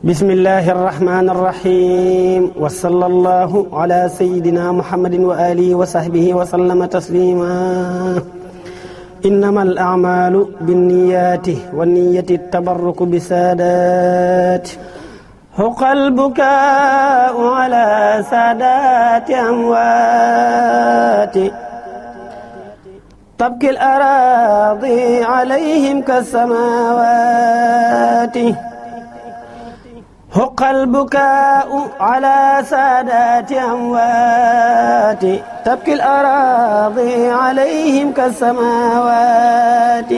بسم الله الرحمن الرحيم وصلى الله على سيدنا محمد وآله وصحبه وسلم تسليما إنما الأعمال بالنيات والنية التبرك بسادات حق البكاء على سادات أموات تبكي الأراضي عليهم كالسماوات حق البكاء على سادات أموات تبكي الأراضي عليهم كالسماوات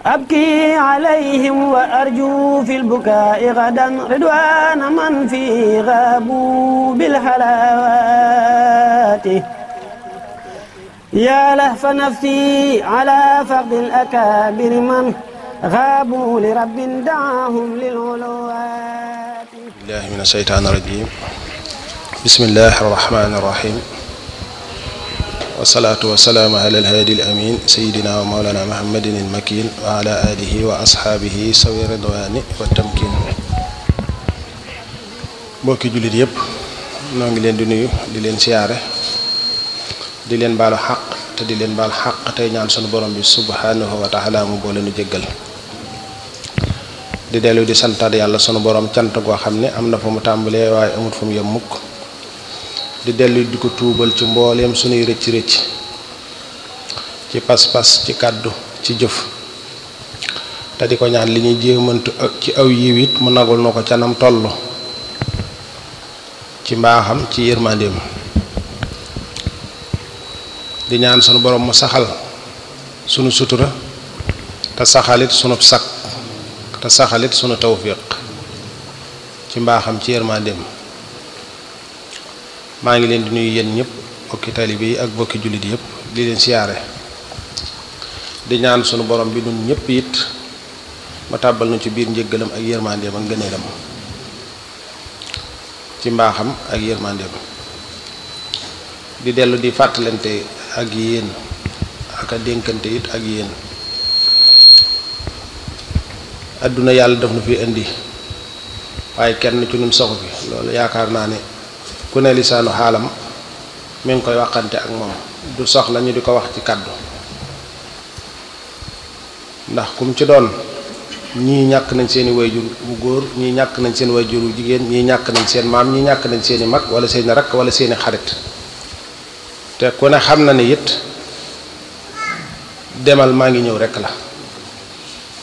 أبكي عليهم وأرجو في البكاء غدا رضوان من في غابوا بالحلاوات يا لهف نفسي على فقد الأكابر من غابوا لرب دعاهم للعلوات بالله من الشيطان الرجيم بسم الله الرحمن الرحيم والصلاة والسلام على الهادي الأمين سيدنا ومولانا محمد المكين وعلى آله وأصحابه سوي الرضوان والتمكين mbokki jullit yépp noo ngi leen di nuyu di leen siyaare di leen baalu xaq te di leen baal xaq tey ñaan sunu borom bi subhanahu wa taala mu boole nu jéggal di dellu di santaat yàlla sunu borom cant goo xam ne am na fa mu tàmbalee waaye amut fa mu yem mukk di dellu di ko tuubal ci mbooleem sunuy rëcc ci pas-pas ci kàddu ci jëf te di ko ñaan li ñuy jéemantu ci aw yiw it mu nagul na ko canam toll ci mbaaxam ci yërmandeem di ñaan sunu borom mu saxal sunu sutura te saxalit sunu sak te saxalit sunu tawfiq ci mbaaxam ci yërmandeem maa ngi leen di nuyu yéen ñëpp bokki taalibe yi ak bokki jullit yëpp di leen siyaare di ñaan sunu borom bi nun ñëpp it ma tàbbal nu ci biir njëggalam ak yërmandeem ak ngëneelam ci mbaaxam ak yërmandeem di dellu di fàttalante ak yéen ak a dénkante it ak yéen adduna yàlla daf nu fi indi waaye kenn ci ñun soxu fi loolu yaakaar naa ne ku ne lisaanu xaalam mi ngi koy waxante ak moom du soxla ñu di ko wax ci kàddu ndax kum ci doon ñii ñàkk nañ seeni wayjur bu góor ñii ñàkk nañ seen wayjur bu jigéen ñii ñàkk nañ seen maam ñii ñàkk nañ seeni mag wala seeni rakk wala seeni xarit te ku ne xam na ne it demal maa ngi ñëw rekk la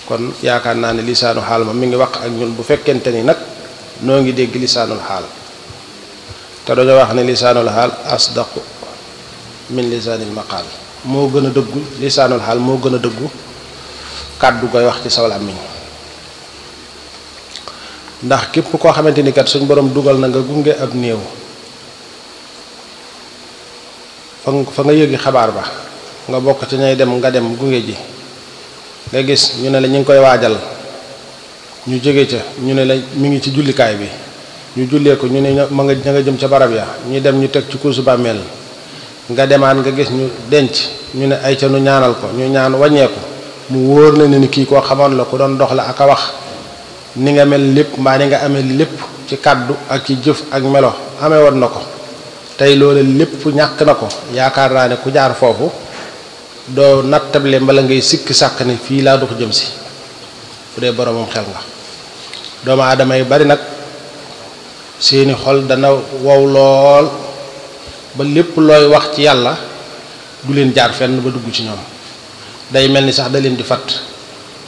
kon yaakaar naa ne lisaanu xaal ma mi ngi wax ak ñun bu fekkente ni nag noo ngi dégg lisaanul xaal te dañoo wax ne lisaanul xaal asdaqu min lisaanil maqaal moo gën a dëggu lisaanul xaal moo gën a dëggu kàddu koy wax ci saw làmmiñ ndax képp koo xamante ni kat suñ borom dugal na nga gunge ab néew fa nga yëgi xabaar ba nga bokk ci ñay dem nga dem gunge ji nga gis ñu ne la ñu ngi koy waajal ñu jóge ca ñu ne la mi ngi ci jullikaay bi ñu jullee ko ñu ne ma nga jëm ca barab ya ñuy dem ñu teg ci kursu bàmmeel nga demaat nga gis ñu denc ñu ne ay ca nu ñaanal ko ñu ñaan wàññeeku mu wóor na ne ni kii koo xamoon la ku doon dox la ak a wax ni nga mel lépp mbaa ni nga amee lépp ci kàddu ak ci jëf ak melo amee woon na ko tey loolu lépp ñàkk na ko yaakaar naa ne ku jaar foofu doo nattable mbala ngay sikk sàkk ne fii laa dox jëm si bu dee boromam xel nga doomu aadama yi bari nag seeni xol dana wow lool ba lépp looy wax ci yàlla du leen jaar fenn ba dugg ci ñoom day mel ni sax da leen di fat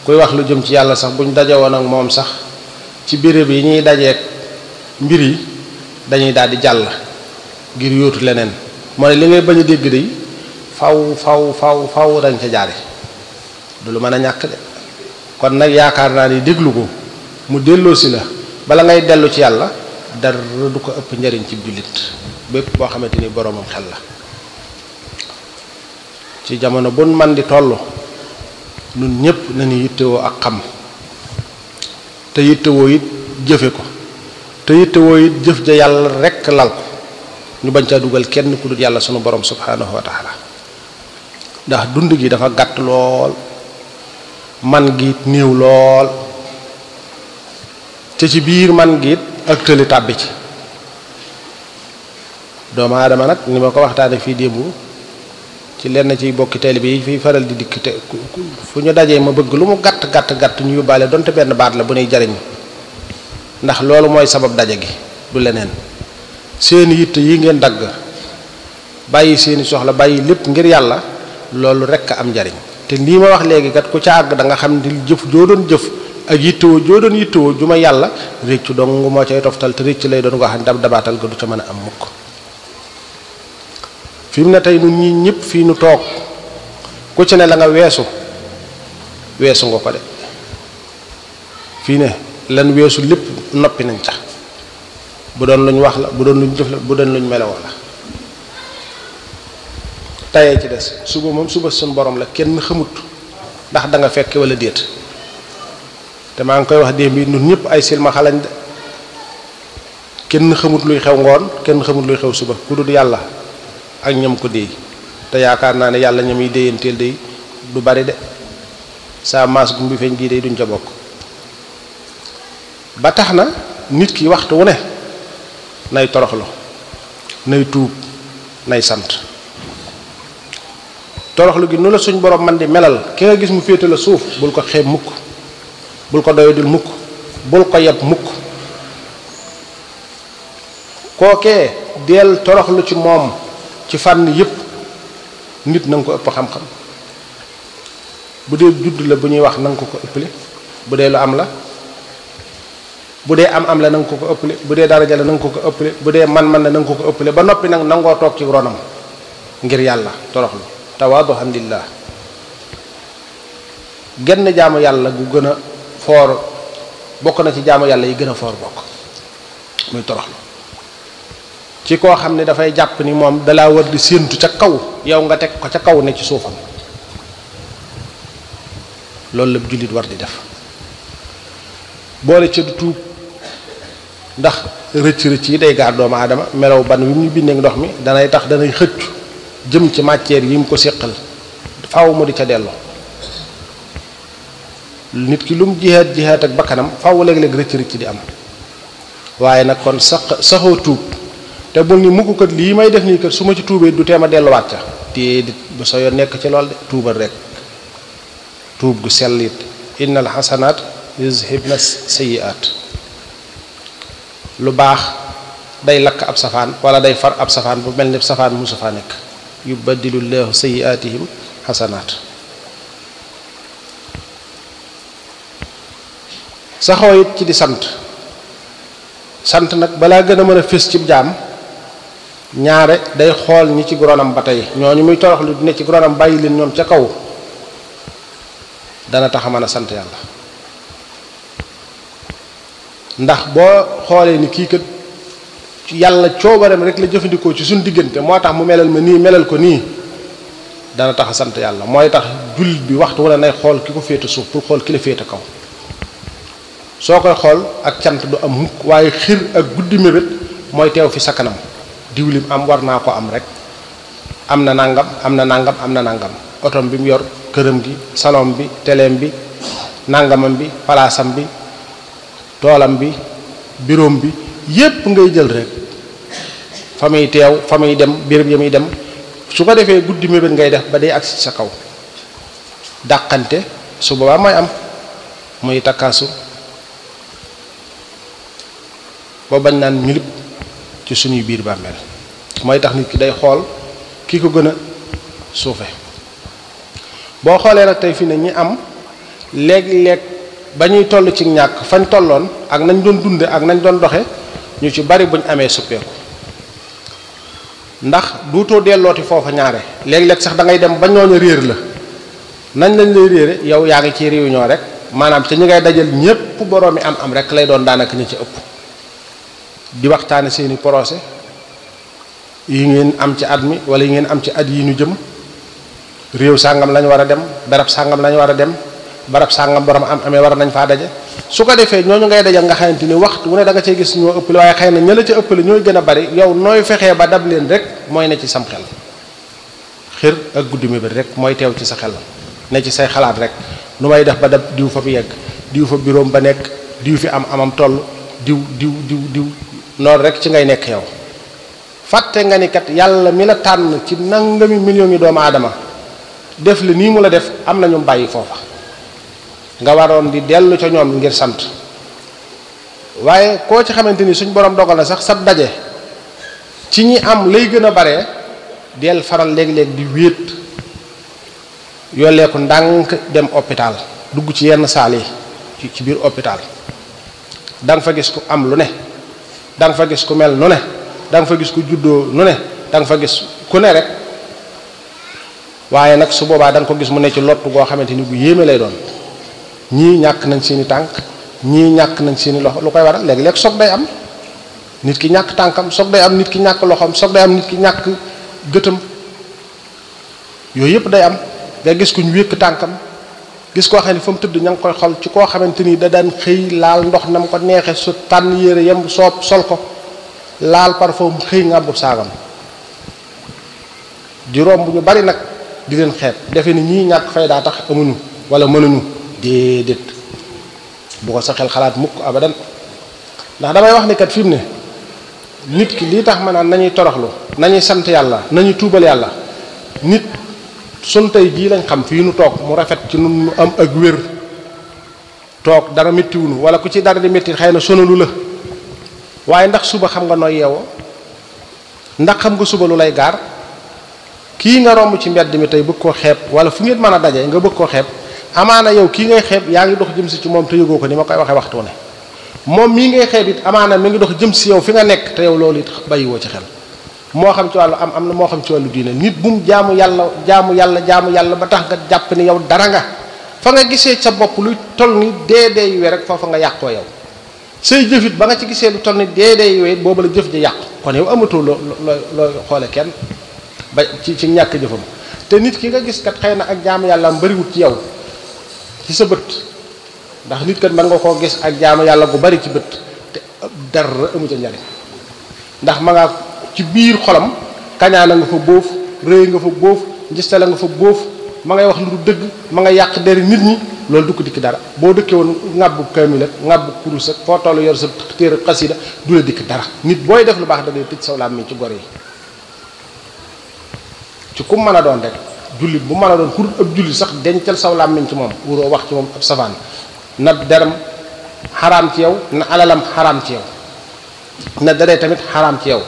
kuy wax lu jëm ci yàlla sax buñ dajewoon ak moom sax ci béréb yi ñuy dajeek mbir yi dañuy daal di jàll ngir yóotu leneen moo ne li ngay bañ a dégg day faw dañ ca jaare du lu mën a ñàkk de kon nag yaakaar naa ni déglu ko mu delloosi la bala ngay dellu ci yàlla dara du ko ëpp njariñ ci jullit bépp boo xamante ni boroomam xel la ci jamono bu man di toll nun ñépp nañu yittewoo ak xam te yittewoo it jëfe ko te yittewoo it jëf ja yàlla rekk lal ko ñu bañ caa dugal kenn ku dul yàlla sunu borom subhanahu wa taala ndax dund gi dafa gàtt lool man gi néew lool te ci biir man gi ak tëli tàbbi ci. doomu aadama nag ni ma ko waxtaane fii démb ci lenn ci bokki taalibe yi fiy faral di dikk te fu ñu dajee ma bëgg lu mu gàtt gàtt ñu yóbbaale donte benn baat la bu nuy jariñ ndax loolu mooy sabab daje gi du leneen. seeni yitte yi ngeen dagg bàyyi seeni soxla bàyyi lépp ngir yàlla loolu rekk am njariñ te lii ma wax léegi kat ku ca àgg da nga xam ne jëf joo doon jëf ak yittewoo joo doon yittewoo ju ma yàlla réccu dong moo cay toftal te récc lay doon ko xam ne dabaatal ga du ca mën a am mukk. fi mu ne tey ñun ñii ñëpp fii nu toog ku ci ne la nga weesu nga ko de fii ne lan weesu lépp noppi nañ ca bu doon luñ wax la bu doon luñ jëf la bu doon luñ melewoo la tayee ci des suba moom suba suñ borom la kenn xamut ndax da nga fekke wala déet te maa ngi koy wax démb bi ñun ñëpp ay silmaxa lañ de kenn xamut luy xew ngoon kenn xamut luy xew suba ku dul yàlla ak ñam ko déey te yaakaar naa ne yàlla ñam yi déyanteel day du bari de saa maas gum bi feeñ gii day duñ ca bokk ba tax na nit ki waxtu wu ne nay toroxlu nay tuub nay sant toroxlu gi nu la suñ borom man di melal ki nga gis mu féete la suuf bul ko xeeb mukk bul ko doyadul mukk bul ko yeb mukk kookee deel toroxlu ci moom ci fànn yépp nit na nga ko ëpp xam-xam bu dee judd la bu ñuy wax na nga ko ëpple bu dee lu am la bu dee am la na nga ko ëpple bu dee daraja la na nga ko ëpple bu dee man-man la na nga ko ëpple ba noppi nag nangoo toog ci ronam ngir yàlla toroxlu tawaaduhan lillah genn jaamu yàlla gu gën a foor bokk na ci jaamu yàlla yi gën a foor bokk muy toroxlu ci koo xam ne dafay jàpp ni moom dalaa war di séentu ca kaw yow nga teg ko ca kaw ne ci suufam loolu la jullit war di def boole ca du tuub ndax rëcc yi day gaar doomu aadama melaw ban wi mu bindee ndox mi danay tax danay xëccu jëm ci matière yi mu ko séqal faaw mu di ca delloo nit ki lu mu jihaat ak bakkanam faaw léeg-léeg rëcc di am waaye nag kon saxoo tuub te bul ni mukk kat lii may def nii kat su ma ci tuubee du teem a delluwaat ca déedéet ba soo yoon nekk ci lool de tuubal rek tuub gu sell it innal xasanaat yuzhibna sayyi'aat lu baax day lakk ab safaan wala day far ab safaan bu mel ni safaan musu faa nekk yubaddilu llaahu sayyi'aatihim xasanaat saxoo it ci di sant nag balaa gën a mën a fés ci jaam ñaare day xool ñi ci ronam ba tey ñooñu muy toroxlu di ne ci ronam bàyyi leen ñoom ca kaw dana tax a mën a sant yàlla ndax boo xoolee ni kii kat yàlla coobareem rek la jëfandikoo ci suñ diggante moo tax mu melal ma nii melal ko nii dana tax a sant yàlla mooy tax jullit bi waxtu wala nay xool ki ko féete suuf pour xool ki la féete kaw soo koy xool ak cant du am mukk waaye xir ak guddi mébét mooy teew fi sa kanam diwlim am war naa ko am rek am na nangam otom bi mu yor këram gi salon bi teleem bi nangamam bi palaasam bi toolam bi biroom bi yépp ngay jël rek fa muy teew fa muy dem béréb ya muy dem su ko defee guddi mébét ngay def ba day agsi sa kaw dàqante su boobaa mooy am muy takkaasu boo bañ naan ñulib ci suñuy biir bàmmeel mooy tax nit ki day xool ki ko gën a suufe boo xoolee nag tey fi ne ñi am léeg-léeg ba ñuy toll ci ñàkk fañ tolloon ak nañ doon dunde ak nañ doon doxe ñu ci bari buñ amee suppeeku ndax duutoo dellooti foofa ñaare léeg-léeg sax da ngay dem ba ñooñu réer la nañ lañ lay réere yow yaa ngi ci réunion rek maanaam te ñi ngay dajal ñépp boroomi am rek lay doon daanaka ñi ci ëpp di waxtaane seeni procès yi ngeen am ci at mi wala yi ngeen am ci at yi ñu jëm réew sàngam lañ war a dem barab sàngam lañ war a dem barab sàngam borom amee war nañ faa daje su ko defee ñooñu ngay dajal nga xamante ni waxtu wu ne da nga cey gis ñoo ëppale waaye xëy na ña la ca ëppale ñooy gën a bari yow nooy fexee ba dab leen rek mooy ne ci sam xel xër ak guddi mébét rek mooy teew ci sa xel ne ci say xalaat rek nu may def ba dab diw fa mu yegg diw fa biroom ba nekk diw fi amam toll diw noonu rek ci ngay nekk yow fàtte nga ni kat yàlla mi la tànn ci nangami millions yi doomu aadama def la nii mu la def am na ñu bàyyi foofa nga waroon di dellu ca ñoom ngir sant waaye koo ci xamante ni suñ borom dogal na sax sab daje ci ñi am lay gën a bare del faral léeg-léeg di wéet yolleeku ndànk dem hôpital dugg ci yenn saal yi ci biir hôpital da nga fa gis ku am lu ne da nga fa gis ku mel nu ne da nga fa gis ku juddoo nu ne da nga fa gis ku ne rek waaye nag su boobaa da nga ko gis mu ne ci lottu goo xamante ni bu yéeme lay doon ñii ñàkk nañ seeni tànk ñii ñàkk nañ seeni loxo lu koy waral léeg-léeg soog day am nit ki ñàkk tànkam soog day am nit ki ñàkk loxoom soog day am nit ki ñàkk gëtam yooyu yëpp day am nga gis kuñ wékk tànkam gis koo xam ne fa mu tëdd ña ngi koy xol ci koo xamante ni da daan xëy laal ndox na mu ko neexe su tànn yére yam soob sol ko laal parfum xëy ngàbbu saagam di romb ñu bari nag di leen xeet defe ni ñii ñàkk fay daa tax amuñu wala mënuñu déedéet bu ko sa xel xalaat mukk abadan ndax damay wax ni kat fi mu ne nit ki lii tax ma naan nañuy toroxlu nañuy sant yàlla nañuy tuubal yàlla nit sun tey jii lañ xam fii nu toog mu rafet ci nun nu am ak wér toog dara méttiwunu wala ku ci dara di métti xëy na sonalu la waaye ndax suba xam nga nooy yeewoo ndax xam nga suba lu lay gaar kii nga romb ci mbedd mi tey bëgg koo xeeb wala fu ngeen mën a daje nga bëgg koo xeeb amaana yow kii ngay xeeb yaa ngi dox jëm si ci moom te yëgoo ko ni ma koy waxee waxtu ne moom mii ngay xeeb it amaana mi ngi dox jëm si yow fi nga nekk te yow loolu it bàyyiwoo ci xel moo xam ci wàllu am na moo xam ci wàllu diine nit bu mu jaamu yàlla ba tax nga jàpp ni yow dara nga fa nga gisee sa bopp luy toll ni dee yu we rek foofa nga yàqoo yow say jëfit ba nga ci gisee lu toll ni dee yu we boobu la jëf ji yàqu kon yow amatoo loo xoole kenn ba ci ñàkk jëfam te nit ki nga gis kat xëy na ak jaamu yàlla am bariwut ci yow ci sa bët ndax nit kat mën nga koo gis ak jaamu yàlla gu bari ci bët te dara amu ca njariñ ndax ma nga ci biir xolam kañaana nga fa bóof rëy nga fa bóof njistala nga fa bóof ma ngay wax lu du dëgg ma ngay yàq deri nit ñi loolu du ko dikk dara boo dëkkee woon ŋàbbu kaamil ak ŋàbbu kurus ak foo tollu yor sa téere xasida du la dikk dara nit booy def lu baax da ngay tëj saw làmmiñ ci gor yi ci ku mën a doon rek jullit bu mën a doon ku ab jullit sax dencal saw làmmiñ ci moom wuroo wax ci moom ab safaan na deram xaraam ci yow na alalam xaraam ci yow na daree tamit xaraam ci yow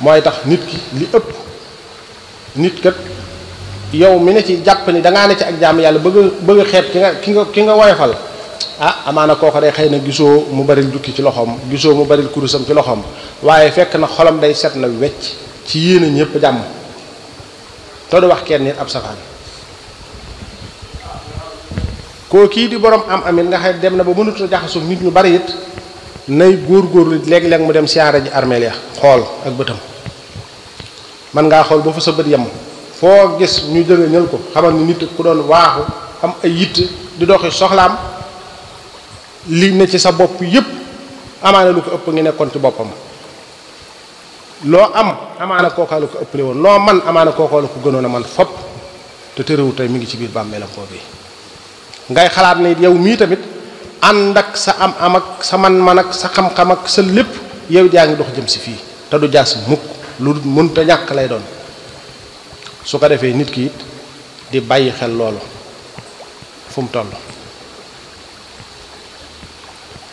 mooy tax nit ki li ëpp nit kat yow mi ne ci jàpp ni dangaa ne ci ak jaamu yàlla bëgg a xeeb ki nga woyofal amaana kooko day xëy na gisoo mu baril jukki ci loxoom gisoo mu baril kurusam ci loxoom waaye fekk na xolam day set na wecc ci yéene ñëpp jàmm te du wax kenn nit ab safaan koo kii di borom am amit nga xëy dem na ba mënut a jaxasoo nit ñu bari it nay góor-góorlu léeg-léeg mu dem siyaare ji armeel ya xool ak bëtam man ngaa xool ba fa sa bët yem foo gis ñu jëge ñël ko xamal ni nit ku doon waaxu am ay yitte di doxi soxlaam li ne ci sa bopp yépp amaana lu ko ëpp ngi nekkoon ci boppam loo am amaana kookaa la ko ëppale woon loo man amaana kookaa la ko gënoon a man fopp te tëréwu tey mi ngi ci biir bàmmeelam boobu ngay xalaat ne yow mii tamit ànd ak sa am ak sa man ak sa xam-xam ak sa lépp yow jaa ngi dox jëm si fii te du jaas mukk lu mënta ñàkk lay doon su ko defee nit ki it di bàyyi xel loolu fu mu toll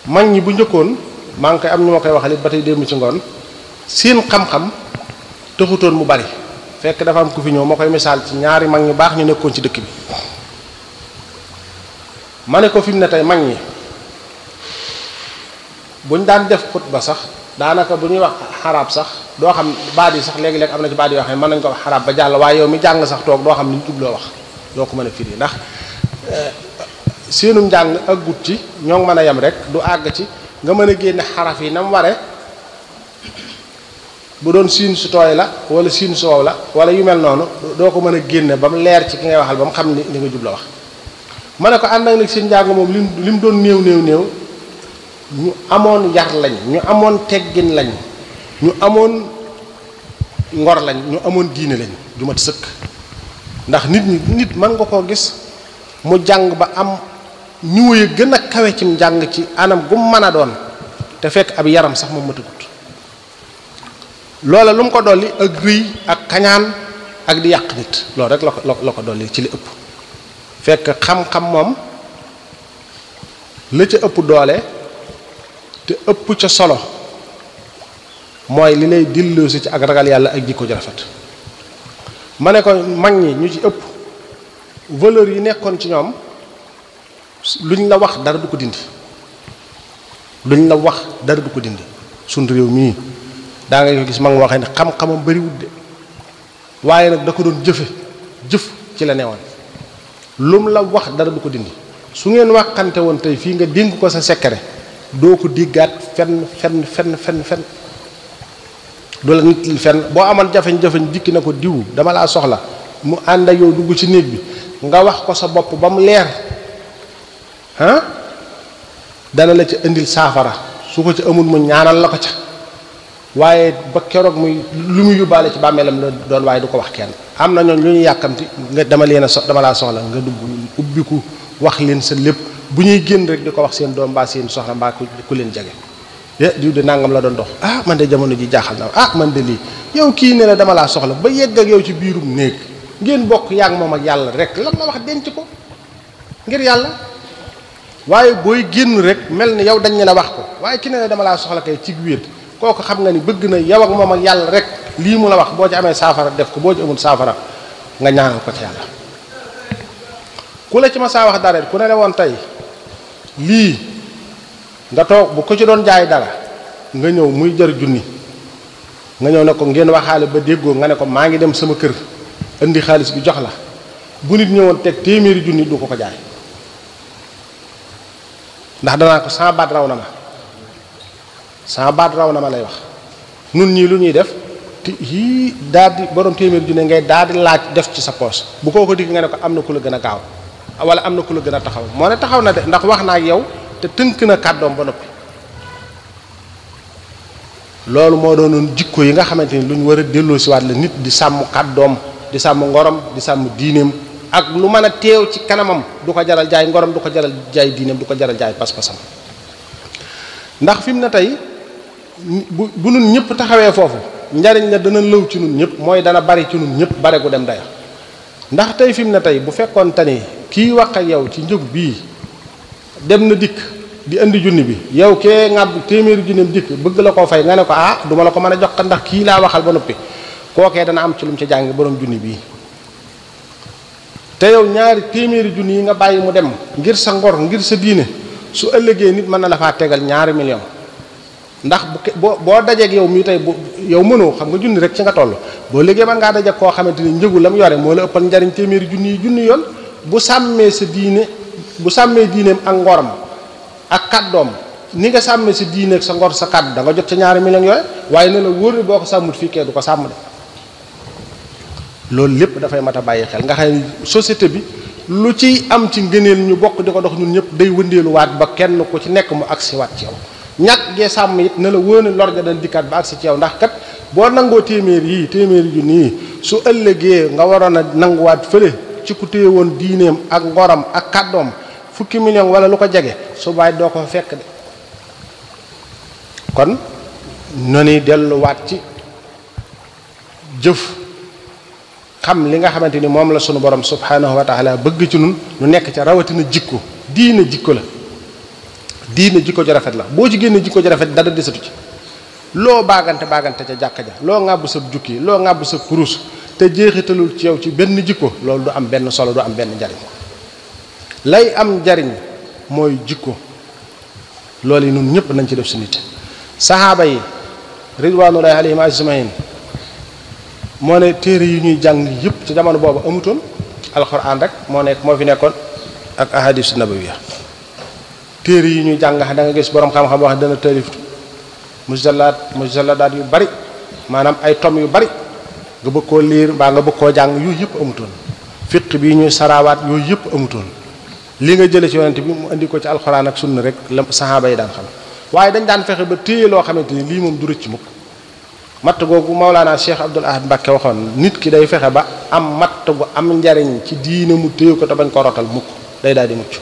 mag ñi bu njëkkoon maa ngi koy am ñu ma koy waxal it ba tey démb ci ngoon seen xam-xam taxutoon mu bari fekk dafa am ku fi ñëw ma koy misaal ci ñaari mag ñu baax ñu nekkoon ci dëkk bi ma ne ko fi mu ne tey mag ñi buñ daan def xutba sax daanaka bu ñuy wax xaraab sax doo xam baat yi sax léegi-léegi am na ci baat yoo xam ne mën nañu ko wax xaraab ba jàll waaye yow mi jàng sax toog doo xam ni ñu jubloo wax doo ko mën a firi ndax seenum njàng aggut ci ñoo ngi mën a yem rek du àgg ci nga mën a génne xaraf yi na mu ware bu doon siin su tooy la wala siin su wow la wala yu mel noonu doo ko mën a génne ba mu leer ci ki ngay waxal ba mu xam li nga jubloo wax ma ne ko ànd ak nag seen njàng moom li mu doon néew ñu amoon yar lañ ñu amoon teggin lañ ñu amoon ngor lañ ñu amoon diine lañ ju mat sëkk ndax nit mën nga koo gis mu jàng ba am niveau yi gën a kawe ci njàng ci anam gu mën a doon te fekk ab yaram sax moom matagut loola lu mu ko dolli ak rëy ak kañaan ak di yàq nit loolu rek la ko dolli ci li ëpp fekk xam-xam moom la ca ëpp doole te ëpp ca solo mooy li lay dilloosi ci ak ragal yàlla ak jikko ju rafet ma ne ko mag ñi ñu ci ëpp valeur yi nekkoon ci ñoom luñ la wax dara du ko dindi luñ la wax dara du ko dindi suñ réew mii daa nga gis mag waxee ne xam-xamam bariwul de waaye nag da ko doon jëf ci la newoon lum la wax dara du ko dindi su ngeen waxante woon tey fii nga dénk ko sa secret doo ko diggaat fenn du la nit fenn boo amal jafeñ-jafeñ dikki na ko diw dama laa soxla mu ànd ak yow dugg ci néeg bi nga wax ko sa bopp ba mu leer dana la ca indil saafara su ko ca amul mu ñaanal la ko ca waaye ba keroog muy lu muy yóbbaale ci bàmmeelam la doon waaye du ko wax kenn am na ñooñ lu ñu yàkkamti nga dama laa soxla nga dugg ubbiku wax leen sa lépp bu ñuy génn rek di ko wax seen doom mbaa seen soxla mbaa ku leen jege diw de nangam la doon dox man de jamono ji jaaxal na man de lii yow kii ne la dama laa soxla ba yegg ak yow ci biirum néeg ngeen bokk yaa ngi moom ak yàlla rek lan la wax denc ko ngir yàlla waaye booy génn rek mel ni yow dañ ne la wax ko waaye ki ne la dama laa soxla kay ci wéet kooku xam nga ni bëgg na yow ak moom ak yàlla rek lii mu la wax boo ci amee saafara def ko boo ci amul saafara nga ñaanal ko ci yàlla ku la ci ma saa wax dara ku ne la woon tey lii nga toog bu ko ci doon jaay dara nga ñëw muy jar junni nga ñëw ne ko ngeen waxaale ba déggoo nga ne ko maa ngi dem sama kër indi xaalis bi jox la bu nit ñëwoon teg téeméeri junni du ko jaay ndax danaa ko sama baat raw na ma lay wax nun ñii lu ñuy def te yii daal di borom téeméeri junni ngay daal di laaj def ci sa poos bu ko digg nga ne ko am na ku la gën a gaaw wala am na ku la gën a taxaw moo ne taxaw na de ndax wax naa ak yow te tënk na kàddoom ba noppi loolu moo doonoon jikko yi nga xamante ni lu ñu war a delloo si waat la nit di sàmm kàddoom di sàmm ngorom di sàmm diineem ak lu mën a teew ci kanamam du ko jaral jaay ngorom du ko jaral jaay diineem du ko jaral jaay pas-pasam ndax fi mu ne tey bu nun ñëpp taxawee foofu njariñ la dana lëw ci nun ñëpp mooy dana bari ci nun ñëpp bare gu dem daya ndax tey fi mu ne tey bu fekkoon te ni kii wax ak yow ci njëg bii dem na dikk di indi junni bi yow kee ngàbb téeméeri junneem dikk bëgg la koo fay nga ne ko duma la ko mën a jox ndax kii laa waxal ba noppi kookee dana am ci lu mu ci jàng borom junni bii te yow ñaari téeméeri junni yi nga bàyyi mu dem ngir sa ngor ngir sa diine su ëllëgee nit mën na la faa tegal ñaari million ndax boo dajeeg yow mii tey yow mënoo xam nga junni rek ci nga toll boo léegi mën ngaa dajeeg koo xamante ni njëgu la mu yore moo la ëppal njariñ téeméeri junni yoon bu sàmmee sa diine bu sàmmee diineem ak ngoram ak kàddoom ni nga sàmmee sa diine ak sa ngor sa kàddu da nga jot ca ñaari millions yooyu waaye ne la wóor ni boo ko sàmmut fii kee du ko sàmm de loolu lépp dafay mat a bàyyi xel nga xam ne société bi lu ci am ci ngëneel ñu bokk di ko dox ñun ñëpp day wëndeeluwaat ba kenn ku ci nekk mu agsi waat ci yow ñàkk gee sàmm it ne la wóor ni lor ja dal dikkaat ba agsi ci yow ndax kat boo nangoo téeméeri junni yi su ëllëgee nga waroon a nanguwaat fële ci ku téye woon diineem ak ngoram ak kàddoom fukki million wala lu ko jege su baay doo ko fekk de kon noonu delluwaat ci jëf xam li nga xamante ni moom la sunu borom subhanahu wa taala bëgg ci nun nu nekk ca rawatina jikko diine jikko la diine jikko ju rafet la boo ci génne jikko ju rafet dara desatu ci loo baagante ca jàkka ja loo ŋàbb sa jukki loo ŋàbb sa kurus te jeexitalul ci yow ci benn jikko loolu du am benn solo du am benn njariñ lay am njariñ mooy jikko loolu yi nun ñëpp nañ ci def su nit saxaaba yi ridwanullahi alayhim ajmain moo ne téere yi ñuy jàng yëpp ci jamono boobu amutoon alxuraan rek moo fi nekkoon ak ahadis nabawiya téere yi ñuy jàng da nga gis borom xam-xam wax dana taalif mujalladaat yu bari maanaam ay tom yu bari nga bëgg koo liir mbaa nga bëgg koo jàng yooyu yëpp amutoon fiq bi ñuy saraawaat yooyu yëpp amutoon li nga jële ci yonent bi mu indi ko ci alxuraan ak sunna rek la saxaaba yi daan xam waaye dañ daan fexe ba téye loo xamante ni lii moom du rëcc mukk matt googu Mawlaana Cheikh Abdoul Ahad Mbacké waxoon nit ki day fexe ba am matt gu am njariñ ci diine mu téye ko te bañ ko rotal mukk day daal di mucc.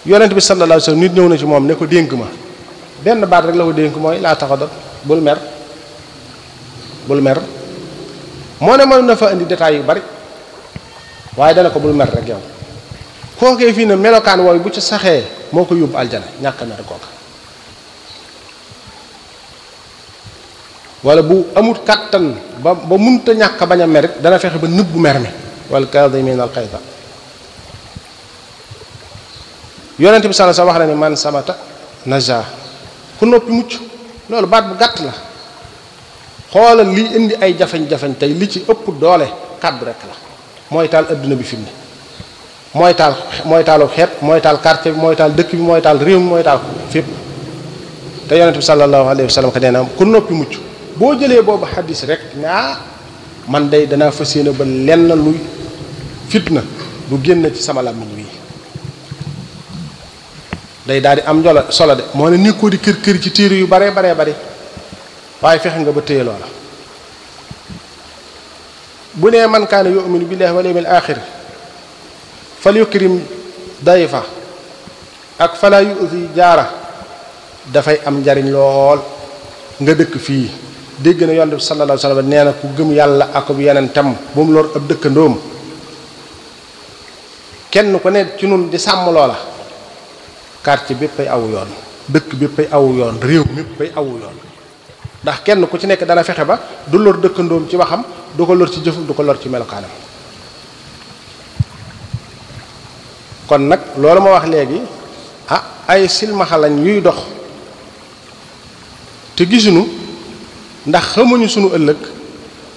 yonent bi sallallahu alayhi wasallam nit ñëw na ci moom ne ko dénk ma benn baat rek la ko dénk mooy laa taxadat bul mer moo ne mën na fa indi détails yu bari waaye dana ko bul mer rek yow kookee fii ne melokaan wooyu bu ci saxee moo ko yóbbu aljana ñàkk a mer kooka wala bu amut kàttan ba munta ñàkk bañ a mer dana fexe ba nëbbu mer mi wal kaadimiina al xayza yonent bi sallallahu alayhi wasallam wax na ni man samata naja ku noppi mucc loolu baat bu gàtt la xoolal li indi ay jafeñ-jafeñ tey li ci ëpp doole kàddu rek la mooy taal adduna bi fi mu ne mooy taalu xeet mooy taal quartier bi mooy taal dëkk bi mooy taal réew mi mooy taal fépp te yonent bi sallallahu alayhi wasallam ka nee na ku noppi mucc boo jëlee boobu xaddis rek ne man day danaa fas yéene ba lenn luy fitna du génn ci sama làmmiñ wi day daal di am solo de moo ne nekkoo di kër ci téere yu bare waaye fexe nga ba téye loola bu nee man kaana yu'minu billahi wal yawmil aaxir fal yukrim dayfa ak fala yu'zi jaara dafay am njariñ lool nga dëkk fii dégg na yonent bi sallallahu alayhi wasallam nee na ku gëm yàlla ak bu yeneen tam bu mu lor ab dëkkandoom kenn ku ne ci nun di sàmm loola quartier bépp ay awu yoon dëkk bépp ay awu yoon réew mépp ay awu yoon ndax kenn ku ci nekk dana fexe ba du lor dëkkandoom ci waxam du ko lor ci jëfam du ko lor ci melokaanam kon nag loolu ma wax léegi ay silmaxa lañ yuy dox te gisuñu ndax xamuñu sunu ëllëg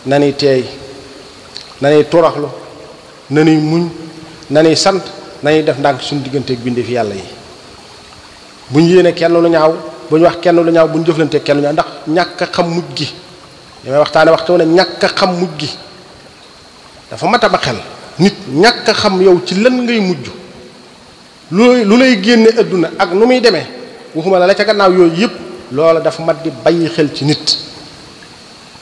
na nuy teey na nuy toroxlu na nuy muñ na nuy sant na nuy def ndànk suñu digganteeg bindeef yàlla yi bu ñu yéene kenn lu ñaaw bu ñu wax kenn lu ñaaw bu ñu jëflanteeg kenn lu ñaaw ndax ñàkk a xam mujj gi li may waxtaane waxtu ne ñàkk a xam mujj gi dafa mat a ba xel nit ñàkk a xam yow ci lan ngay mujj lu lay génne adduna ak nu muy demee waxuma la ca gannaaw yooyu yëpp loola dafa mat di bàyyi xel ci nit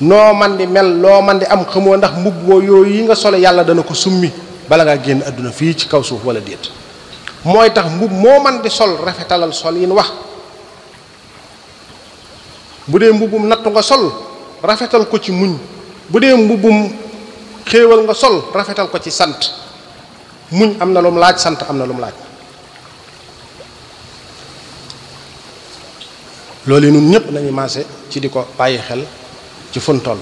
noo man di mel loo man di am xamoo ndax mbubb boo yooyu yi nga solo yàlla dana ko summi bala ngaa génn adduna fii ci kaw suuf wala déet mooy tax mbubb moo man di sol rafetalal sol yin wax bu dee mbubbum nattu nga sol rafetal ko ci muñ bu dee mbubbum xéewal nga sol rafetal ko ci sant muñ am na lu mu laaj sant am na lu mu laaj loolu yi nun ñëpp nañu maase ci di ko bàyyi xel ci fun toll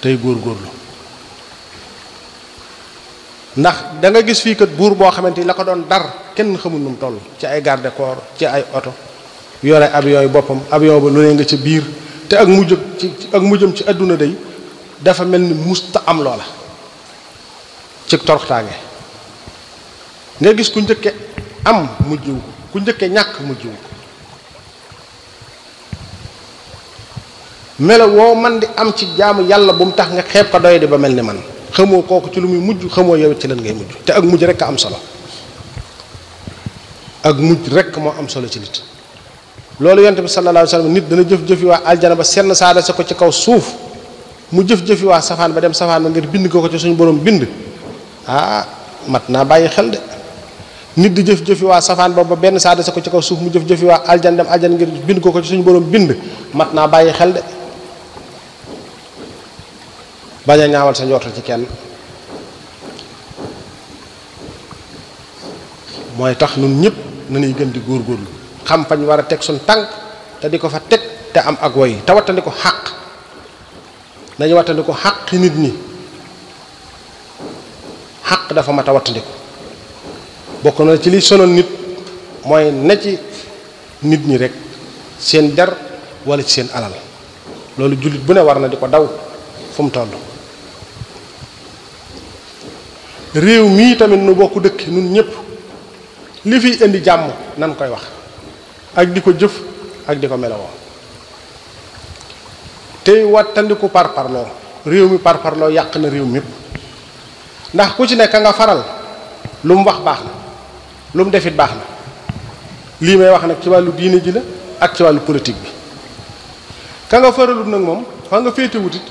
tey góorgóorlu ndax da nga gis fii kat buur boo xamante ni la ko doon dar kenn xamul nu mu toll ci ay garde corps ci ay oto yore avion yi boppam avion ba lu ne nga ca biir te ak mujjam ci àdduna day dafa mel ni musta am loola ci toroxtaange nga gis ku njëkke am mujjiwu ko ku njëkke ñàkk mujjiwu ko melo woo man di am ci jaamu yàlla bu mu tax nga xeeb ko doy di ba mel ni man xamoo kooku ci lu muy mujj xamoo yow ci lan ngay mujj te ak mujj rek a am solo ak mujj rek moo am solo ci nit loolu yonent bi sallallahu alayhi wasallam nit dana jëf-jëfi waa aljana ba senn saada sa ko ci kaw suuf mu jëf-jëfi waa safaan ba dem safaan ba ngir bind ko ci suñu borom bind mat naa bàyyi xel de nit di jëf-jëfi waa safaan ba ba benn saada sa ko ci kaw suuf mu jëf-jëfi waa aljana dem aljana ngir bind ko ci suñu borom bind mat naa bàyyi xel de bañ a ñaawal sa njortal ci kenn mooy tax nun ñëpp nañuy gën di góorgóorlu xam fañ war a teg suñ tànk te di ko fa teg te am ak woy te wattandi ko xàq nañu wattandi ko xàq nit ñi xàq dafa mat a wattandi ko bokk na ci li sonal nit mooy ne ci nit ñi rek seen der wala ci seen alal loolu jullit bu ne war na di ko daw fu mu toll réew mii tamit nu bokk dëkk nun ñëpp li fiy indi jàmm nan koy wax ak di ko jëf ak di ko melowoo tey wattandiku parparloo réew mi parparloo yàq na réew mépp ndax ku ci nekk nga faral lu mu wax baax na lu mu defit baax na lii may wax nag ci wàllu diine ji la ak ci wàllu politique bi ka nga faralut nag moom fa nga féete wutit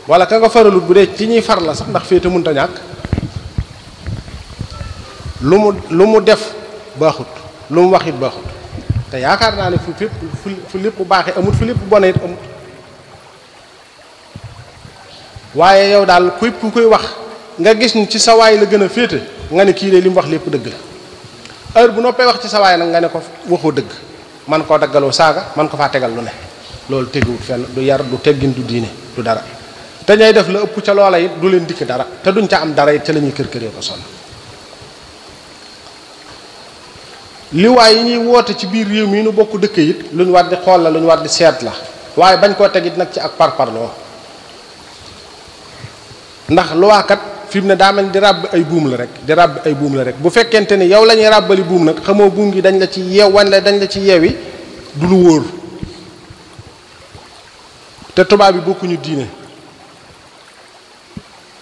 wala ka nga faralut bu dee ci ñuy far la sax ndax féete mënta ñàkk lu mu def baaxut lu mu waxit baaxut te yaakaar naa ne fu lépp baaxee amut fu lépp bone it amut waaye yow daal képp ku koy wax nga gis ni ci sawaay la gën a féete nga ne kii de li mu wax lépp dëgg la heure bu noppee wax ci sawaay nag nga ne ko waxoo dëgg man koo daggaloo saaga man ko faa tegal lu ne loolu teguwut fenn du yar du teggin du diine du dara te ñay def la ëpp ca loola it du leen dikk dara te duñ ca am dara it ca la ñuy kër-këree ko sonn liwaay yi ñuy woote ci biir réew mi nu bokk dëkk it lu ñu war di xool la lu ñu war di seet la waaye bañ koo teg it nag ci ak parparloo ndax luwaakat fi mu ne daa mel di ràbb ay buum la rek bu fekkente ni yow la ñuy ràbbali buum nag xamoo buum gi dañ la ci yeew wala dañ la ci yeewi du lu wóor te tubaab bi bokkuñu diine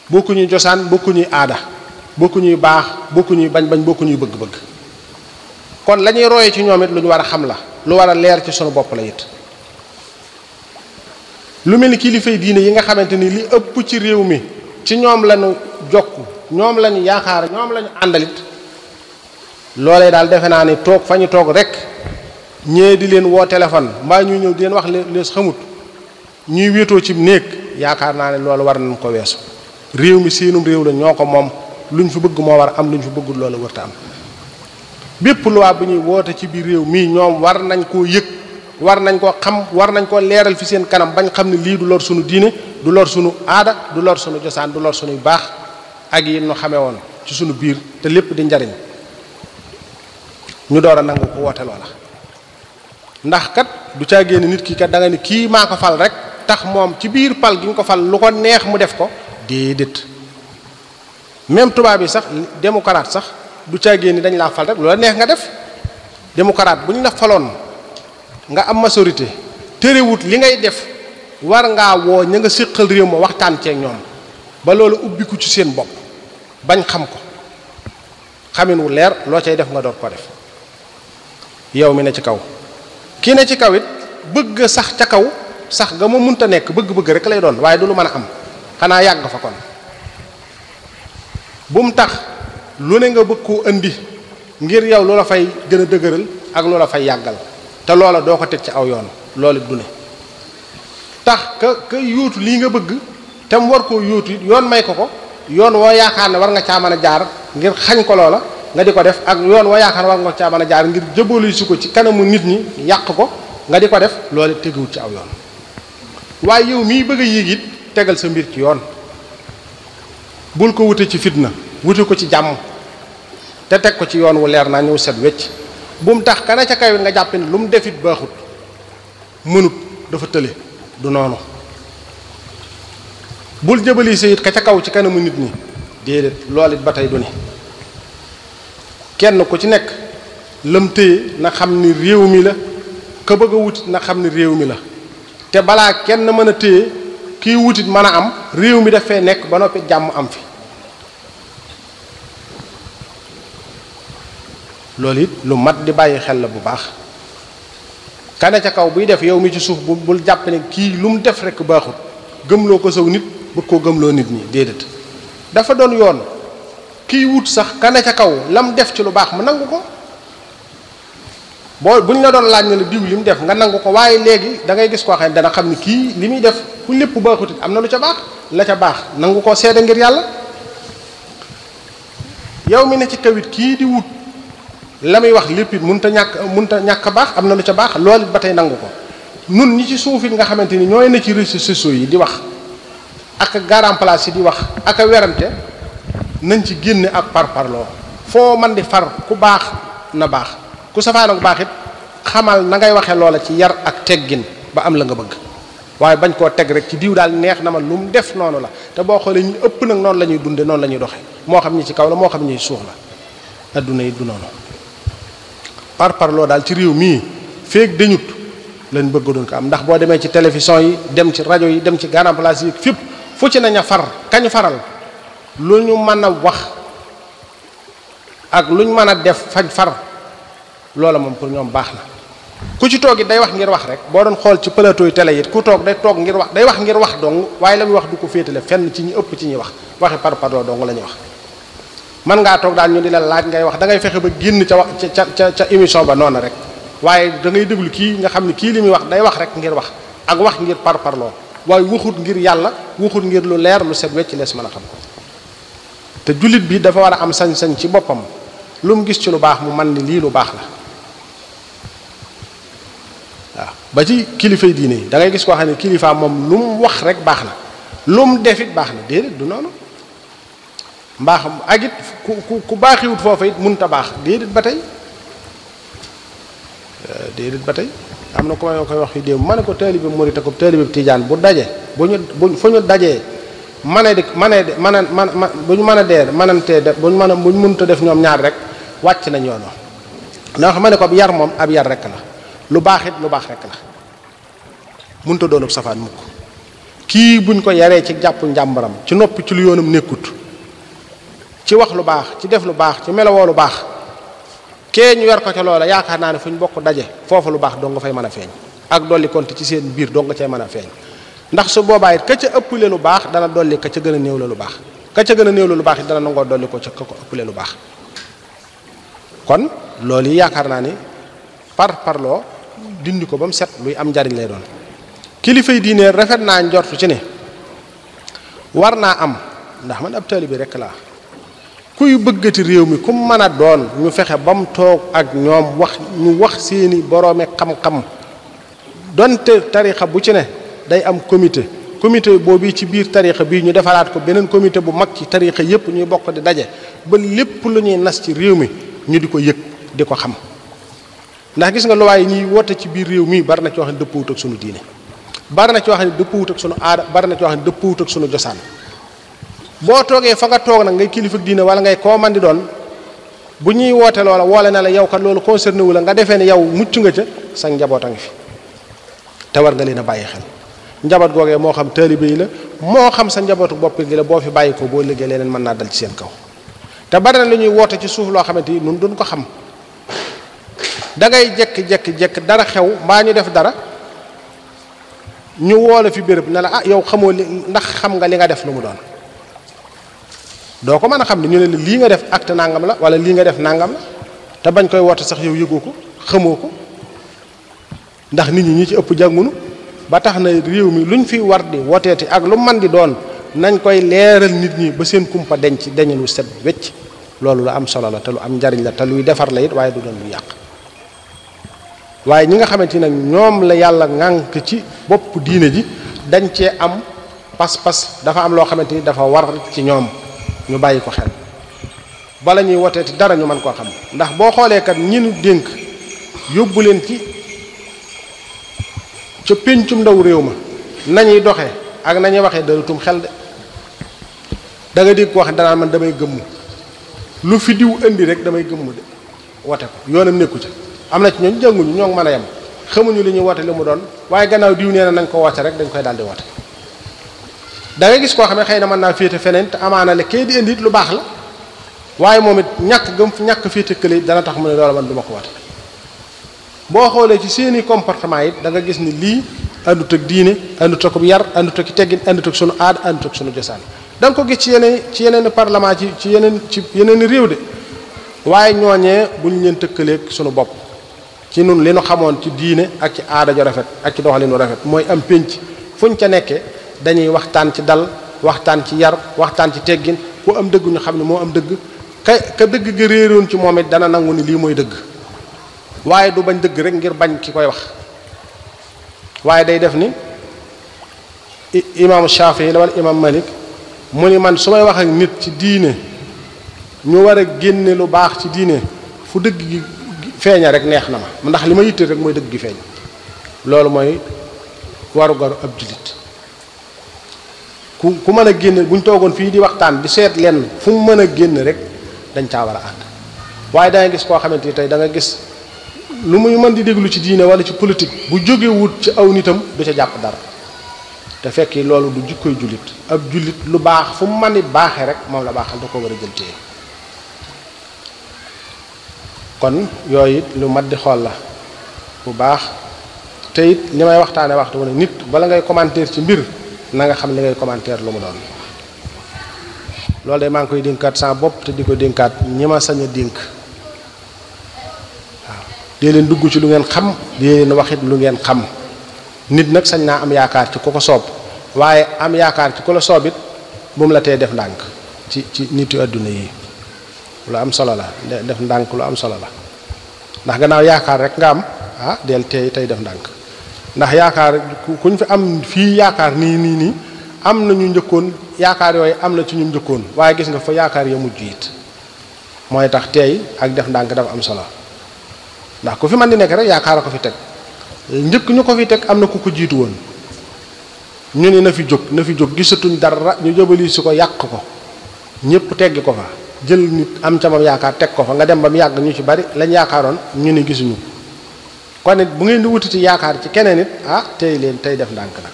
bokkuñuy josaan bokkuñuy aada bokkuñuy baax bokkuñuy bañ bokkuñuy bëgg-bëgg kon la ñuy roye ci ñoom it lu ñu war a xam la lu war a leer ci sunu bopp la it lu mel ni kilifay diine yi nga xamante ni li ëpp ci réew mi ci ñoom lañu jokk ñoom lañu yaakaar ñoom lañu àndalit loolee daal defe naa ni toog fa ñu toog rek ñee di leen woo téléphone mbaa ñuy ñëw di leen wax lees xamut ñuy wéetoo ci néeg yaakaar naa ne loolu war nañ ko weesu réew mi seenum réew la ñoo ko moom luñ fi bëgg moo war a am luñ fi bëggul loolu warta am bépp loi bu ñuy woote ci biir réew mii ñoom war nañ koo yëg war nañ koo xam war nañ koo leeral fi seen kanam bañ xam ne lii du lor sunu diine du lor sunu aada du lor sunu josaan du lor sunuy baax ak yi ñu xamee woon ci sunu biir te lépp di njariñ ñu door a nangu ko woote loola ndax kat du caa génn nit ki kat da nga ni kii maa ko fal rek tax moom ci biir pal gi nga ko fal lu ko neex mu def ko déedéet même tubaab yi sax démocrate sax du caa génn dañ laa fal rek lu la neex nga def démocrate bu ñu la faloon nga am majorité terewut li ngay def war ngaa woo ña nga séqal réew ma waxtaan ceeg ñoom ba loolu ubbiku ci seen bopp bañ xam ko xamin wu leer loo cay def nga door ko def yow mi ne ci kaw kii ne ci kaw it bëgg sax ca kaw sax nga ma munta nekk bëgg-bëgg rek lay doon waaye du lu mën a am xanaa yàgg fa kon bu mu tax lu ne nga bëgg koo indi ngir yow loola fay gën a dëgëral ak loola fay yàggal te loola doo ko teg ci aw yoon loolu du ne tax ka yóotu lii nga bëgg te mu war koo yóotu it yoon may ko yoon woo yaakaar ne war nga caa mën a jaar ngir xañ ko loola nga di ko def ak yoon woo yaakaar ne war nga caa mën a jaar ngir jëbalu si ko ci kanamu nit ñi yàq ko nga di ko def loolu teguwut ci aw yoon waaye yow mii bëgg a yéeg it tegal sa mbir ci yoon bul ko wute ci fitna wute ko ci jàmm te teg ko ci yoon wu leer naa ñëw set wecc bu mu tax kana ca kaw nga jàpp ne lu mu defit baaxut mënut dafa tële du noonu bul jëbali sa it ka ca kaw ci kanamu nit ñi déedéet loolu it ba tey du ne kenn ku ci nekk lam téye na xam ni réew mi la ka bëgg a wutit na xam ni réew mi la te balaa kenn mën a téye kii wutit mën a am réew mi dafay nekk ba noppi jàmm am fi loolu it lu mat di bàyyi xel la bu baax kane ca kaw buy def yow mi ci suuf bul jàpp ne kii lu mu def rekk baaxut gëmloo ko saw nit bëgg koo gëmloo nit ñi déedéet dafa doon yoon kii wut sax kane ca kaw lam def ci lu baax mu nangu ko boo buñ la doon laaj na la diw li mu def nga nangu ko waaye léegi da ngay gis koo xam ne dana xam ni kii li muy def fu lépp baaxut it am na lu ca baax la ca baax nangu koo seede ngir yàlla yow mi ne ci kawit kii di wut la muy wax lépp it mënta ñàkk baax am na lu ca baax loolu it ba tey nangu ko nun ñi ci suuf it nga xamante ni ñooy na ci réseaux sociaux yi di wax ak garan place yi di wax ak werante nañ ci génne ak parparloo foo man di far ku baax na baax ku safaan ak baax it xamal na ngay waxee loola ci yar ak teggin ba am la nga bëgg waaye bañ koo teg rek ci diw daal neex na ma lu mu def noonu la te boo xoolee ñu ëpp nag noonu la ñuy dunde noonu la ñuy doxe moo xam ñi ci kaw la moo xam ñi suuf la adduna yi du noonu parparloo daal ci réew mii feeg dañut lañ bëgg doon ko am ndax boo demee ci télévision yi dem ci rajo yi dem ci garan place yi fépp fu ci nañ a far kañu faral lu ñu mën a wax ak lu ñu mën a def fañ far loola moom pour ñoom baax na ku ci toog it day wax ngir wax rek boo doon xool ci plateau yi télé it ku toog day toog ngir wax day wax ngir wax dong waaye la muy wax du ko féetale fenn ci ñi ëpp ci ñuy wax waxi par parloo dong la ñuy wax. mën ngaa toog daal ñu di la laaj ngay wax da ngay fexe ba génn ca émission ba noonu rek waaye da ngay déglu kii nga xam ne kii li muy wax day wax rek ngir wax ak wax ngir par parloo waaye waxut ngir yàlla waxut ngir lu leer lu set wecc lees mën a xam te jullit bi dafa war a am sañ-sañ ci boppam lu mu gis ci lu baax mu man ni lii lu baax la waaw ba ci kilifay diine yi da ngay gis koo xam ne kilifa moom lu mu wax rek baax na lu mu defit baax na déedéet du noonu mbaax ak it ku baaxiwut foofa it mënut a baax déedéet ba tey am na ko ma koy wax fi démb ma ne ko taalibe murit ak taalibe tijaan bu daje bu fu ñu dajee bu ñu mën a dee mënantee def bu ñu mënut a def ñoom ñaar rek wàcc nañ yoon ndax ma ne ko ab yar moom ab yar rek la lu baax it lu baax rek la mënut a doon ab safaan mukk kii buñ ko yaree ci jàpp njàmbaram ci noppi ci lu yoonam nekkut ci wax lu baax ci def lu baax ci melowoo lu baax kee ñu wer ko ca loola yaakaar naa ne fu ñu bokk daje foofu lu baax doo nga fay mën a feeñ ak dolli konte ci seen biir doo nga cay mën a feeñ ndax su boobaa it ka ca ëppale lu baax dana dolli ka ca gën a néew la lu baax ka ca gën a néew la lu baax it dana nangoo dolli ko ca ka ko ëppale lu baax kon loolu yi yaakaar naa ni parloo dindi ko ba mu set luy am njariñ lay doon kilifay diine rafet naa njortu ci ne war naa am ndax man ab taalibe bi rek laa kuy bëggati réew mi ku mën a doon ñu fexe ba mu toog ak ñoom wax seeni boroomi xam-xam donte tarixa bu ci ne day am comité boobu ci biir tarixa bii ñu defaraat ko beneen comité bu mag ci tarixa yépp ñuy bokk di daje ba lépp lu ñuy nas ci réew mi ñu di ko yëg di ko xam ndax gis nga luwaay yi ñuy woote ci biir réew mi bari na ci wax ne dëppwut ak sunu diine bari na ci wax ne dëppwut ak sunu aada bari na ci wax ne dëppwut ak sunu josaan boo toogee fa nga toog nag ngay kilifa diine wala ngay koo man di doon bu ñuy woote loola woole na la yow kat loolu concerné wu la nga defee ne yow mucc nga ca sa njaboot a ngi fi te war nga leen a bàyyi xel njaboot googee moo xam taalibe yi la moo xam sa njabootu bopp gi la boo fi bàyyi ko boo liggéey leneen mën naa dal ci seen kaw te bari na lu ñuy woote ci suuf loo xamante ni nun duñ ko xam da ngay jekk dara xew mbaa ñu def dara ñu woole fi béréb ne la ah yow xamoo li ndax xam nga li nga def lu mu doon doo ko mën a xam ne ñu ne la lii nga def acte nangam la wala lii nga def nangam la te bañ koy woote sax yow yëgoo ko xamoo ko ndax nit ñi ci ëpp jàngunu ba tax na réew mi luñ fi war di woteeti ak lu man di doon nañ koy leeral nit ñi ba seen kumpa denc dañu set wecc loolu lu am solo la te lu am njariñ la te luy defar la it waaye du doon lu yàq waaye ñi nga xamante ni nag ñoom la yàlla ŋànk ci bopp diine ji dañ cee am pas-pas dafa am loo xamante ni dafa war ci ñoom ñu bàyyi ko xel bala ñuy woteeti dara ñu mën koo xam ndax boo xoolee kat ñi nu dénk yóbbu leen ci ca péncum ndaw réew ma nañuy doxee ak nañuy waxee dalatum xel de da nga dégg ko wax danaa man damay gëmmu lu fi diw indi rek damay gëmmu de wote ko yoonam nekku ca am na ci ñooñu jànguñu ñoo ngi mën a yem xamuñu li ñuy wote li mu doon waaye gannaaw diw nee na nañ ko wote rek dañ koy daal di wote da ngay gis koo xam ne xëy na mën naa féete feneen te amaana le kay di indi it lu baax la waaye moom it ñàkk féete kële dana tax mu ne loolu man du ma ko wote boo xoolee ci seeni comportement it da nga gis ni lii àndut ak diine àndut ak yar àndut ak teggin àndut ak sunu aada àndut ak sunu josaan da nga ko gis ci yeneen parlement ci yeneen réew de waaye ñooñee bu ñu leen tëkkaleeg sunu bopp ci nun li nu xamoon ci diine ak ci aada ju rafet ak ci doxalinu rafet mooy am pénc fuñ ca nekkee dañuy waxtaan ci dal waxtaan ci yar waxtaan ci teggin ku am dëgg ñu xam ne moo am dëgg ka dëgg ga réeroon ci moom it dana nangu ni lii mooy dëgg waaye du bañ dëgg rek ngir bañ ki koy wax waaye day def ni imaamu Shafii la wala imaam Malik mu ni man su may wax ak nit ci diine ñu war a génne lu baax ci diine fu dëgg gi feeña rek neex na ma ndax li ma yitte rek mooy dëgg gi feeñ loolu mooy warugaru ab jullit ku mën a génne bu ñu toogoon fii di waxtaan di seet lenn fu mu mën a génn rek dañ caa war a ànd waaye da nga gis koo xamante ni tey da nga gis lu muy mën di déglu ci diine wala ci politique bu jógewut ci aw nitam du ca jàpp dara te fekk loolu du jikkoy jullit ab jullit lu baax fu mu mën di baaxee rek moom la baaxal da ko war a jël téye kon yooyu it lu mat di xool la bu baax te it li may waxtaane waxtu ne nit bala ngay commentaire ci mbir na nga xam li ngay commentaire lu mu doon loolu de maa ngi koy dénkaat sa bopp te di ko dénkaat ñi ma sañ a dénk waaw dee leen dugg ci lu ngeen xam dee leen waxit lu ngeen xam nit nag sañ naa am yaakaar ci ku ko soob waaye am yaakaar ci ku la soob it bu mu la tee def ndànk ci nitu àdduna yi lu am solo la def ndànk lu am solo la ndax gannaaw yaakaar rek nga am del tey def ndànk ndax yaakaar kuñ fi am fii yaakaar nii am na ñu njëkkoon yaakaar yooyu am na ci ñu njëkkoon waaye gis nga fa yaakaar ya mujj it mooy tax tey ak def ndànk dafa am solo ndax ku fi mën di nekk rek yaakaar a ko fi teg njëkk ñu ko fi teg am na ku ko jiitu woon ñu ne na fi jóg gisatuñ dara ñu jëbali si ko yàq ko ñëpp teggi ko fa jël nit am ca moom yaakaar teg ko fa nga dem ba mu yàgg ñu ci bari lañ yaakaaroon ñu ne gisuñu kon nit bu ngeen di wutiti yaakaar ci keneen it tey leen tey def ndànk nag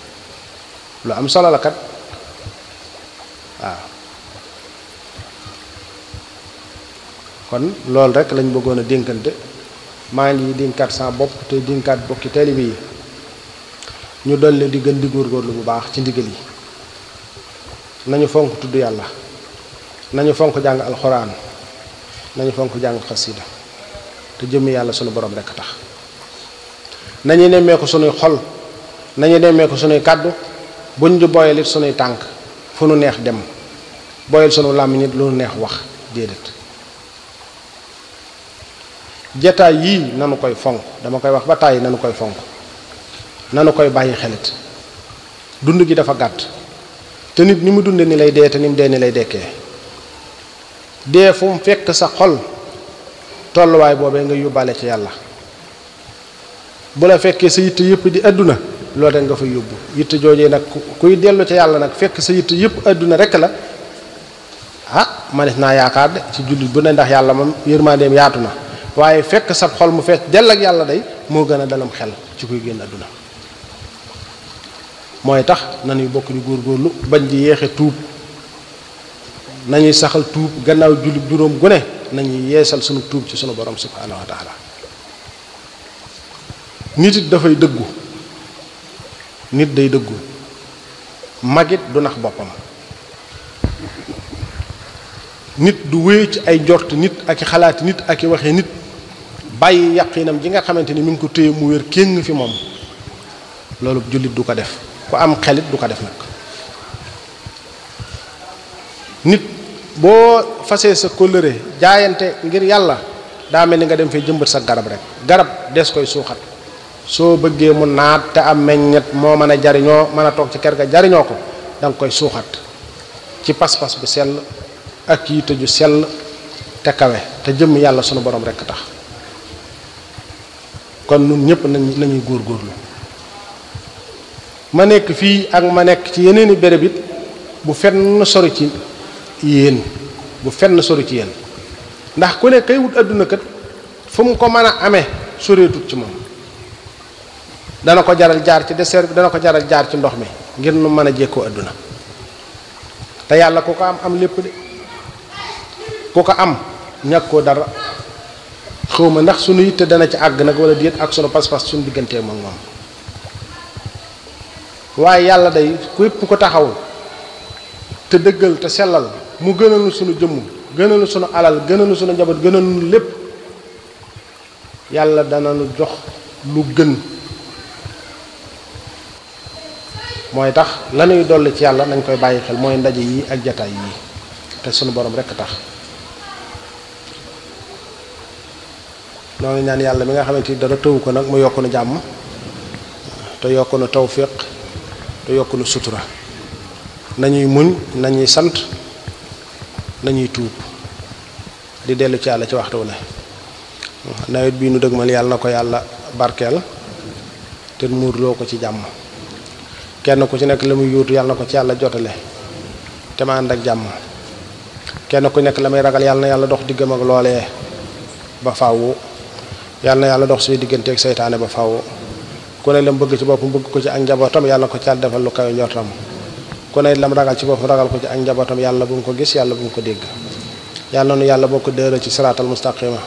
lu am solo la kat waaw kon loolu rek lañ bëggoon a dénkante maa ngi dénkaat sa bopp te dénkaat bokki taalibe yi ñu dolli di gën di góorgóorlu bu baax ci ndigal yi nañu fonk tudd yàlla nañu fonk jàng alxuraan nañu fonk jàng xasida te jëmmi yàlla sunu borom rekk tax nañu nemmee ko sunuy xol nañu nemmee ko sunuy kàddu buñ di boyal it sunuy tànk fu nu neex dem boyal sunu làmmiñ it lu nu neex wax déedéet jataay yii nanu koy fonk dama koy wax ba tàyyi nanu koy fonk nanu koy bàyyi xelit dund gi dafa gàtt te nit ni mu dunde ni lay dee te ni mu dee ni lay dekkee dee fu mu fekk sa xol tolluwaay boobee nga yóbbaale ci yàlla bu la fekkee sa yitte yëpp di àdduna loolu rek nga fay yóbbu yitte joojee nag kuy dellu ci yàlla nag fekk sa yitte yëpp àdduna rek la manes naa yaakaar de ci jullit bu ne ndax yàlla moom yërmandeem yaatu na waaye fekk sa xol mu fees dell ak yàlla day moo gën a dalam xel ci kuy génn àdduna mooy tax nañuy bokk di góorgóorlu bañ di yéexe tuub nañuy saxal tuub gannaaw jullit juróom gu ne nañuy yeesal sunu tuub ci sunu borom subhanahu wa taala nit it dafay dëggu nit day dëggu magit du nax boppam nit du wéy ci ay njort nit ak i xalaati nit ak i waxee nit bàyyi yaqinam ji nga xamante ni mi ngi ko téye mu wér kéng fi moom loolu jullit du ko def ku am xelit du ko def nag nit boo fasee sa kóllëre jaayante ngir yàlla daa mel ni nga dem fee jëmbat sa garab rek garab des koy suuxat soo bëggee mu naat te am meññet moo mën a jariñoo mën a toog ci kër ga jariñoo ko da nga koy suuxat ci pas-pas bu sell ak yitte ju sell te kawe te jëmm yàlla sunu borom rekk tax kon nun ñëpp nañuy góorgóorlu ma nekk fii ak ma nekk ci yeneeni béréb it bu fenn sori ci yéen bu fenn sori ci yéen ndax ku ne kay wut àdduna kat fu mu ko mën a amee soreetut ci moom dana ko jaral jaar ci désert bi dana ko jaral jaar ci ndox mi ngir nu mën a jékkoo àdduna te yàlla ku ko am lépp de ku ko am ñàkkoo dara xawma ndax sunu yitte dana ci àgg nag wala déet ak sunu pas-pas sunu diggantee moom moom waaye yàlla day képp ko taxaw te dëggal te sellal mu gënal nu sunu jëmm gënal nu sunu alal gënal nu sunu njaboot gënal nu lépp yàlla dana nu jox lu gën mooy tax lanuy dolli ci yàlla nañ koy bàyyi xel mooy ndaje yi ak jataay yi te sunu borom rekk tax noo ngi ñaan yàlla mi nga xamante ni dara tëwu ko nag mu yokk nu jàmm te yokk nu tawfiq te yokk nu sutura nañuy muñ nañuy sant nañuy tuub di dellu ci yàlla ci waxtu wu ne nawet bii nu dëgmal yàlla na ko yàlla barkeel te muurloo ko ci jàmm kenn ku ci nekk la muy yuutu yàlla na ko ci yàlla jotale te ma ànd ak jàmm kenn ku nekk la may ragal yàlla na yàlla dox diggam ak loolee ba faaw yàlla na yàlla dox suy digganteeg seytaane ba faaw ku ne lam bëgg ci boppam bëgg ko ci ak njabootam yàlla na ko ci yàlla defal lu kawe njortam ku ne lam ragal ci boppam ragal ko ci ak njabootam yàlla bu mu ko gis yàlla bu mu ko dégg yàlla nu yàlla boo ko dëral ci siraatal mustaqima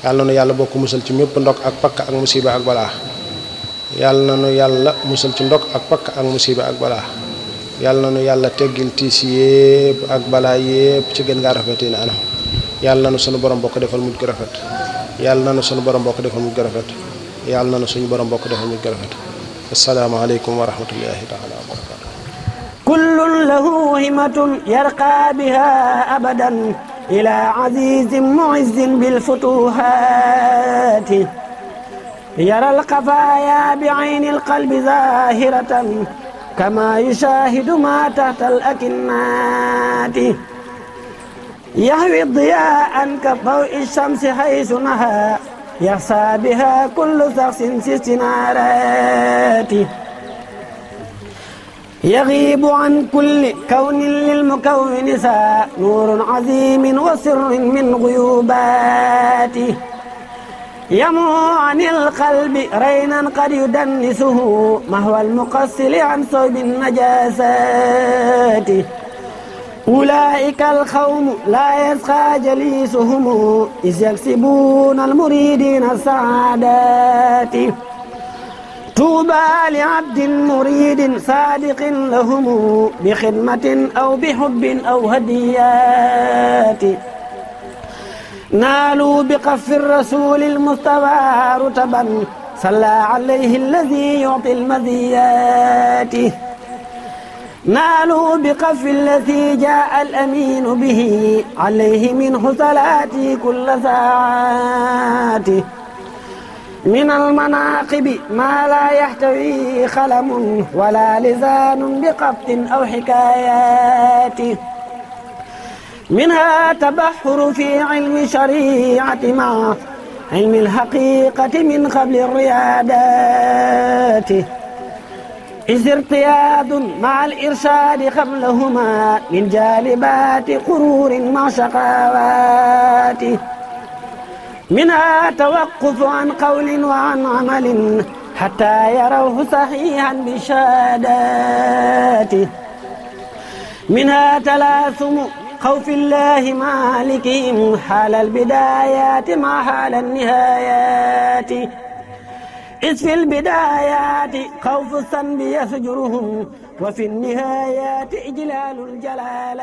yàlla na nu yàlla bokk musal ci mépp ndok ak pakk ak musiba ak balaa yàlla na nu yàlla musal ci ndok ak pakk ak musiba ak balaa yàlla na nu yàlla teggil tiis yépp ak balaa yépp ci gën ngaa rafetee anam yàlla na nu sunu borom bokk defal mujj gu rafet yàlla na nu sunu borom bokk defal mujj gu rafet yàlla na nu suñu borom bokk defal mujj gu rafet assalaamu aleykum wa rahmatullahi taala wa barakatu kullun lahu himatun yarqa biha abadan ila azizin mu'izzin bil futuhati yara alqafaya bi ayni alqalbi zahiratan kama yushahidu ma tahta alakinnati yahwi diya'an ka dawi shamsi haythu naha يخسى بها كل شخص في استنارات يغيب عن كل كون للمكون سا نور عظيم وسر من غيوباته يمو عن القلب رينا قد يدنسه مهو المقصل عن صوب النجاسات أولئك القوم لا يسقى جليسهم إذ يكسبون المريدين السعادات طوبى لعبد مريد صادق لهم بخدمة أو بحب أو هديات نالوا بقف الرسول المصطفى رتبا صلى عليه الذي يعطي المزيات نالوا بقف الذي جاء الأمين به عليه من حصلات كل ساعات من المناقب ما لا يحتوي خلم ولا لسان بقبط أو حكايات منها تبحر في علم شريعة مع علم الحقيقة من قبل الريادات إذ ارتياد مع الإرشاد قبلهما من جالبات قرور مع شقاوات منها توقف عن قول وعن عمل حتى يروه صحيحا بشهادات منها تلاثم خوف الله مالكهم حال البدايات مع حال النهايات إذ في البدايات خوف الذنب يسجرهم وفي النهايات إجلال الجلالات